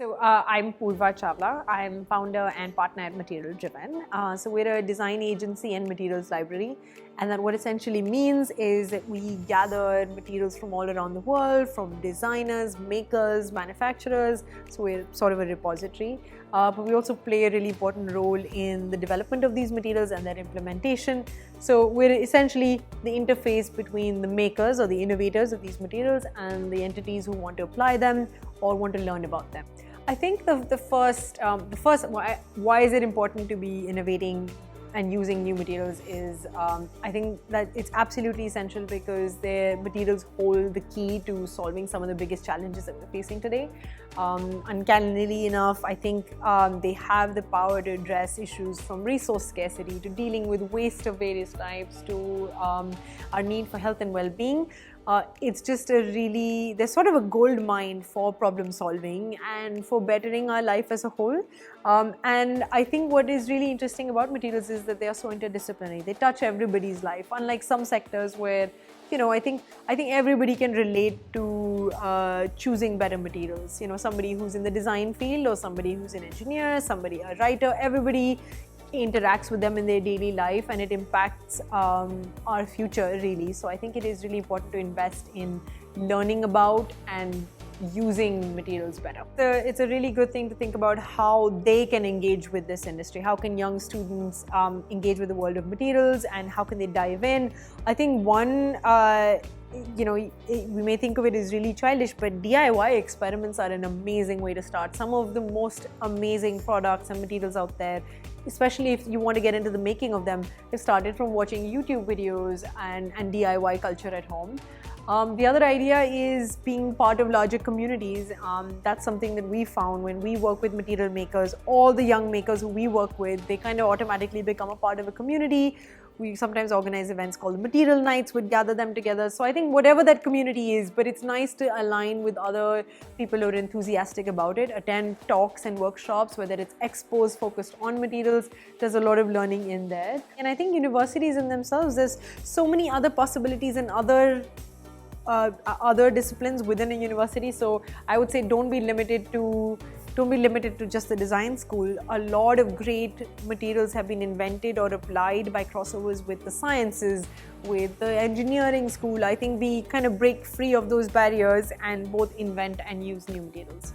So I'm Purva Chawla. I'm founder and partner at MaterialDriven. So we're a design agency and materials library. And then what essentially means is that we gather materials from all around the world, from designers, makers, manufacturers. So we're sort of a repository. But we also play a really important role in the development of these materials and their implementation. So we're essentially the interface between the makers or the innovators of these materials and the entities who want to apply them or want to learn about them. I think the first why is it important to be innovating and using new materials is I think that it's absolutely essential because their materials hold the key to solving some of the biggest challenges that we're facing today. Uncannily enough, I think they have the power to address issues from resource scarcity to dealing with waste of various types to our need for health and well-being. It's just they're sort of a gold mine for problem solving and for bettering our life as a whole. And I think what is really interesting about materials is that they are so interdisciplinary. They touch everybody's life, unlike some sectors where, I think everybody can relate to choosing better materials. Somebody who's in the design field or somebody who's an engineer, a writer, everybody interacts with them in their daily life, and it impacts our future really. So I think it is really important to invest in learning about and using materials better. It's a really good thing to think about how they can engage with this industry. How can young students engage with the world of materials, and how can they dive in? I think one we may think of it as really childish, but DIY experiments are an amazing way to start. Some of the most amazing products and materials out there, especially if you want to get into the making of them, have started from watching YouTube videos and DIY culture at home. The other idea is being part of larger communities. That's something that we found when we work with material makers. All the young makers who we work with, they kind of automatically become a part of a community. We sometimes organize events called Material Nights, would gather them together. So I think whatever that community is, but it's nice to align with other people who are enthusiastic about it, attend talks and workshops, whether it's expos focused on materials. There's a lot of learning in there. And I think universities in themselves, there's so many other possibilities and other disciplines within a university. So I would say don't be limited to just the design school. A lot of great materials have been invented or applied by crossovers with the sciences, with the engineering school. I think we kind of break free of those barriers and both invent and use new materials.